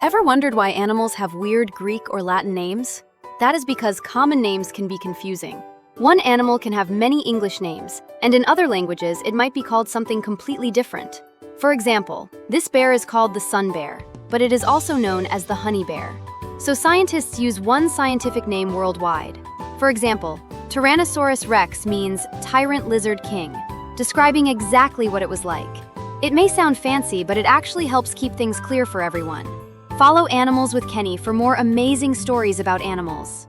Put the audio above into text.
Ever wondered why animals have weird Greek or Latin names? That is because common names can be confusing. One animal can have many English names, and in other languages it might be called something completely different. For example, this bear is called the sun bear, but it is also known as the honey bear. So scientists use one scientific name worldwide. For example, Tyrannosaurus rex means tyrant lizard king, describing exactly what it was like. It may sound fancy, but it actually helps keep things clear for everyone. Follow Animals with Kenny for more amazing stories about animals.